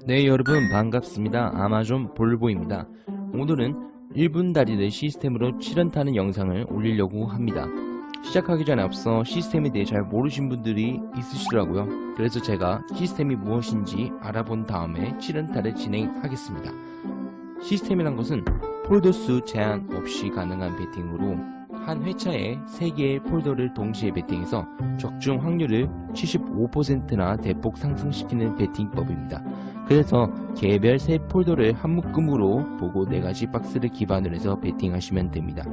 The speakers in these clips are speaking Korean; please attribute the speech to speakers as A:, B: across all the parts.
A: 네, 여러분 반갑습니다. 아마존 볼보입니다. 오늘은 1분 다리를 시스템으로 7연 타는 영상을 올리려고 합니다. 시작하기 전에 앞서 시스템에 대해 잘 모르신 분들이 있으시더라고요. 그래서 제가 시스템이 무엇인지 알아본 다음에 7연타를 진행하겠습니다. 시스템이란 것은 폴더 수 제한 없이 가능한 배팅으로 한 회차에 3개의 폴더를 동시에 배팅해서 적중 확률을 75%나 대폭 상승시키는 배팅법입니다. 그래서 개별 3폴더를 한 묶음으로 보고 4가지 박스를 기반으로 해서 배팅하시면 됩니다.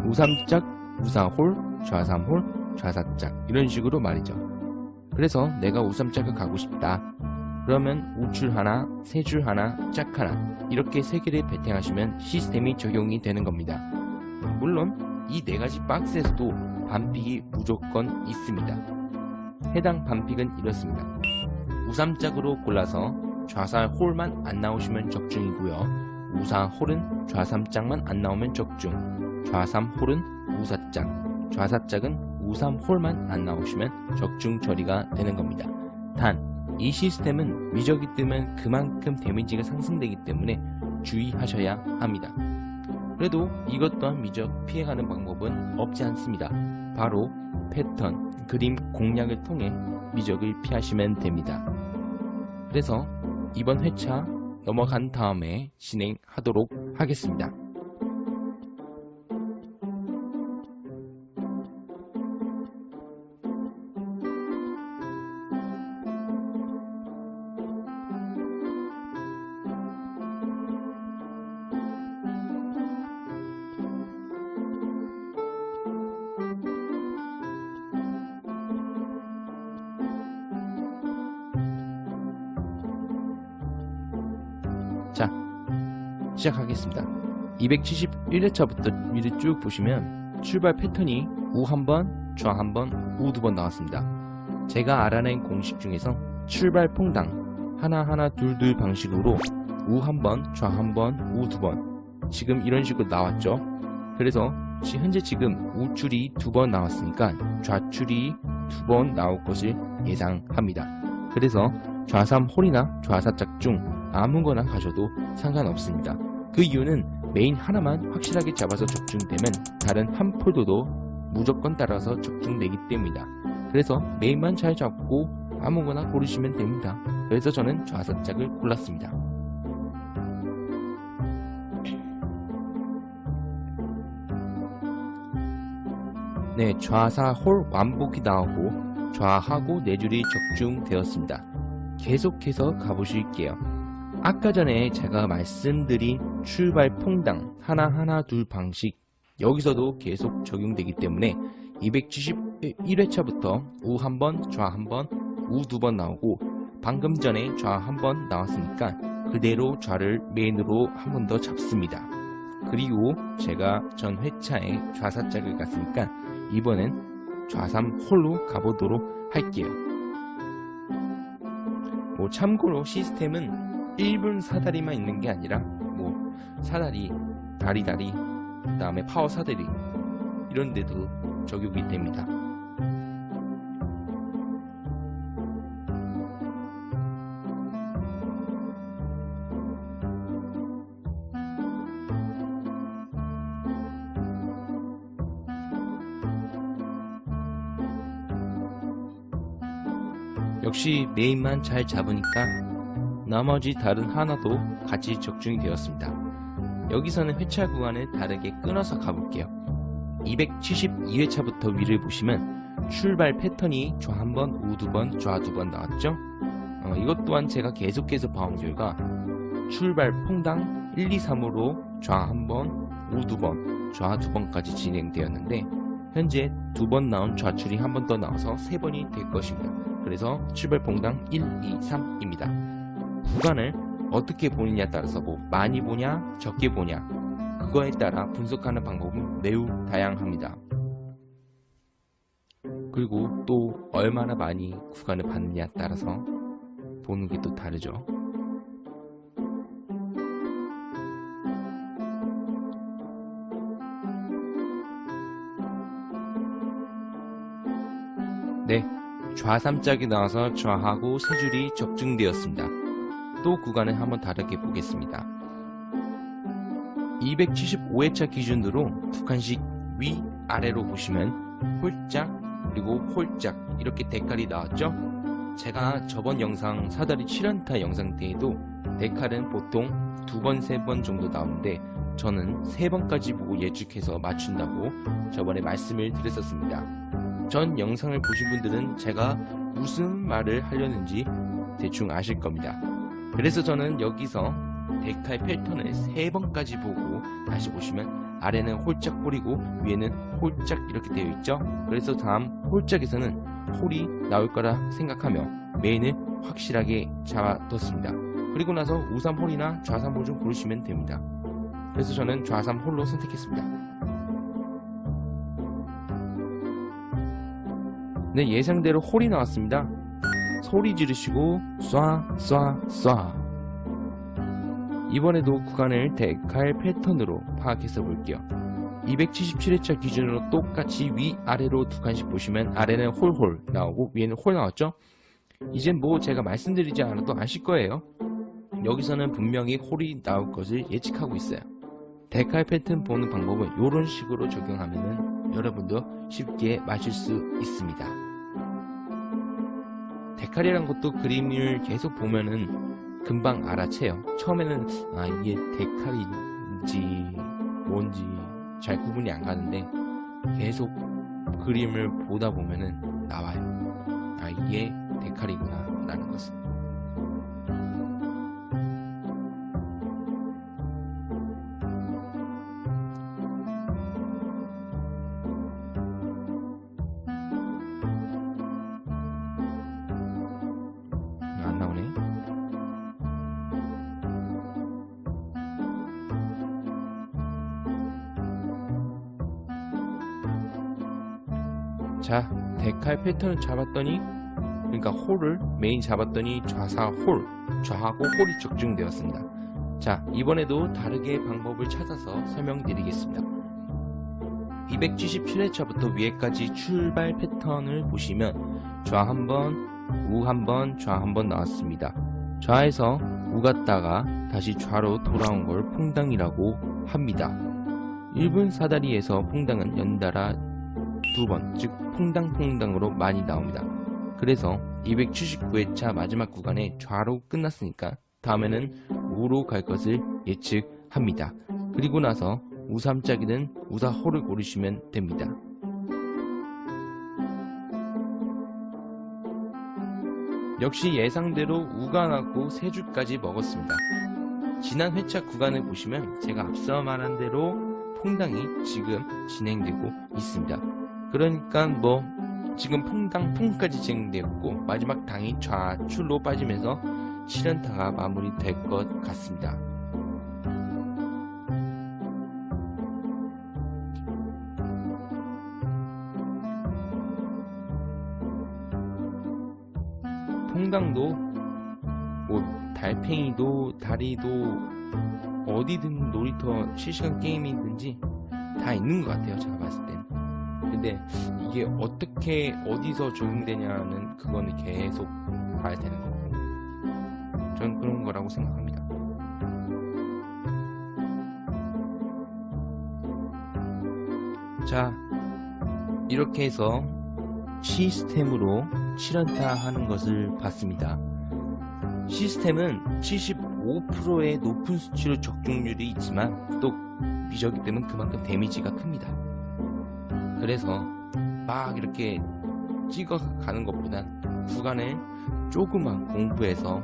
A: 우삼짝, 우사홀, 좌삼홀, 좌사짝 이런 식으로 말이죠. 그래서 내가 우삼짝을 가고 싶다. 그러면 우줄 하나, 세줄 하나, 짝 하나 이렇게 3개를 배팅하시면 시스템이 적용이 되는 겁니다. 물론 이 4가지 박스에서도 반픽이 무조건 있습니다. 해당 반픽은 이렇습니다. 우삼짝으로 골라서 좌사 홀만 안 나오시면 적중이고요. 우사 홀은 좌삼짝만 안 나오면 적중, 좌삼 홀은 우사짝, 좌사짝은 우삼 홀만 안 나오시면 적중 처리가 되는 겁니다. 단 이 시스템은 미적이 뜨면 그만큼 데미지가 상승되기 때문에 주의하셔야 합니다. 그래도 이것 또한 미적 피해가는 방법은 없지 않습니다. 바로 패턴, 그림 공략을 통해 미적을 피하시면 됩니다. 그래서 이번 회차 넘어간 다음에 진행하도록 하겠습니다. 자, 시작하겠습니다. 271회차부터 위를 쭉 보시면 출발 패턴이 우 한번, 좌 한번, 우 두 번 나왔습니다. 제가 알아낸 공식 중에서 출발 퐁당 하나하나 둘둘 방식으로 우 한번, 좌 한번, 우 두 번 지금 이런 식으로 나왔죠. 그래서 현재 지금 우줄이 2번 나왔으니까 좌줄이 2번 나올 것을 예상합니다. 그래서 좌삼 홀이나 좌사짝 중 아무거나 가셔도 상관없습니다. 그 이유는 메인 하나만 확실하게 잡아서 적중되면 다른 한 폴더도 무조건 따라서 적중되기 때문이다. 그래서 메인만 잘 잡고 아무거나 고르시면 됩니다. 그래서 저는 좌사짝을 골랐습니다. 네, 좌사 홀 완복이 나오고 좌하고 4줄이 적중되었습니다. 계속해서 가보실게요. 아까 전에 제가 말씀드린 출발 퐁당 하나하나 둘 방식 여기서도 계속 적용되기 때문에 271회차부터 우 한번, 좌 한번, 우 2번 나오고 방금 전에 좌 한번 나왔으니까 그대로 좌를 메인으로 한 번 더 잡습니다. 그리고 제가 전 회차에 좌사짝을 갔으니까 이번엔 좌삼 홀로 가보도록 할게요. 참고로 시스템은 1분 사다리만 있는 게 아니라 사다리, 다리, 그 다음에 파워 사다리 이런 데도 적용이 됩니다. 역시 메인만 잘 잡으니까 나머지 다른 하나도 같이 적중이 되었습니다. 여기서는 회차 구간을 다르게 끊어서 가볼게요. 272회차부터 위를 보시면 출발 패턴이 좌 한번, 우 2번, 좌 2번 나왔죠? 이것 또한 제가 계속해서 봐온 결과 출발 퐁당 1, 2, 3으로 좌 한번, 우 2번, 좌 2번까지 진행되었는데 현재 2번 나온 좌출이 한 번 더 나와서 3번이 될 것입니다. 그래서 출발 퐁당 1, 2, 3입니다. 구간을 어떻게 보느냐에 따라서 많이 보냐 적게 보냐 그거에 따라 분석하는 방법은 매우 다양합니다. 그리고 또 얼마나 많이 구간을 봤느냐에 따라서 보는 게 또 다르죠. 네, 좌삼짝이 나와서 좌하고 3줄이 적중되었습니다. 또 구간을 한번 다르게 보겠습니다. 275회차 기준으로 두 칸씩 위 아래로 보시면 홀짝 그리고 홀짝 이렇게 데칼이 나왔죠. 제가 저번 영상 사다리 7연타 영상 때에도 데칼은 보통 2번, 3번 정도 나오는데 저는 3번까지 보고 예측해서 맞춘다고 저번에 말씀을 드렸었습니다. 전 영상을 보신 분들은 제가 무슨 말을 하려는지 대충 아실 겁니다. 그래서 저는 여기서 데칼 패턴을 3번까지 보고 다시 보시면 아래는 홀짝 홀이고 위에는 홀짝 이렇게 되어 있죠. 그래서 다음 홀짝에서는 홀이 나올 거라 생각하며 메인을 확실하게 잡아뒀습니다. 그리고 나서 우삼 홀이나 좌삼 홀 좀 고르시면 됩니다. 그래서 저는 좌삼 홀로 선택했습니다. 네, 예상대로 홀이 나왔습니다. 소리 지르시고 쏴 이번에도 구간을 데칼 패턴으로 파악해서 볼게요. 277회차 기준으로 똑같이 위아래로 두 칸씩 보시면 아래는 홀홀 나오고 위에는 홀 나왔죠. 이젠 뭐 제가 말씀드리지 않아도 아실 거예요. 여기서는 분명히 홀이 나올 것을 예측하고 있어요. 데칼 패턴 보는 방법은 이런 식으로 적용하면 여러분도 쉽게 맞출 수 있습니다. 데칼이란 것도 그림을 계속 보면은 금방 알아채요. 처음에는 이게 데칼인지 뭔지 잘 구분이 안 가는데 계속 그림을 보다 보면은 나와요. 이게 데칼이구나 라는 것을. 안 나오네. 자, 데칼 패턴을 잡았더니 그러니까 홀을 메인 잡았더니 좌사 홀, 좌하고 홀이 적중되었습니다. 자, 이번에도 다르게 방법을 찾아서 설명드리겠습니다. 277회차부터 위에까지 출발 패턴을 보시면 좌 한번, 우 한번, 좌 한번 나왔습니다. 좌에서 우 갔다가 다시 좌로 돌아온 걸 퐁당이라고 합니다. 1분 사다리에서 퐁당은 연달아 2번, 즉 퐁당퐁당으로 많이 나옵니다. 그래서 279회차 마지막 구간에 좌로 끝났으니까 다음에는 우로 갈 것을 예측합니다. 그리고 나서 우삼짝이든 우사호를 고르시면 됩니다. 역시 예상대로 우가 나고 세 줄까지 먹었습니다. 지난 회차 구간을 보시면 제가 앞서 말한 대로 퐁당이 지금 진행되고 있습니다. 그러니까 뭐 지금 퐁당 퐁까지 진행되었고 마지막 당이 좌출로 빠지면서 7연타가 마무리될 것 같습니다. 퐁당도 뭐 달팽이도 다리도 어디든 놀이터 실시간 게임이든지 다 있는 것 같아요. 제가 봤을 땐. 근데 이게 어떻게 어디서 적용되냐는 그거는 계속 봐야 되는 거고 저는 그런 거라고 생각합니다. 자, 이렇게 해서 시스템으로 7연타 하는 것을 봤습니다. 시스템은 75%의 높은 수치로 적중률이 있지만 또 미적이기 때문에 그만큼 데미지가 큽니다. 그래서 막 이렇게 찍어 가는 것보단 구간을 조금만 공부해서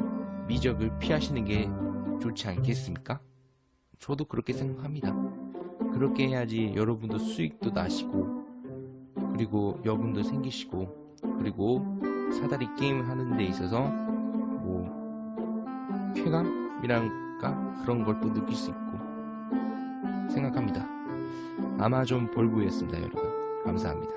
A: 미적을 피하시는 게 좋지 않겠습니까? 저도 그렇게 생각합니다. 그렇게 해야지 여러분도 수익도 나시고 그리고 여분도 생기시고 그리고 사다리 게임을 하는 데 있어서 뭐 쾌감이랄까 그런 걸 또 느낄 수 있고 생각합니다. 아마존 볼보였습니다. 여러분 감사합니다.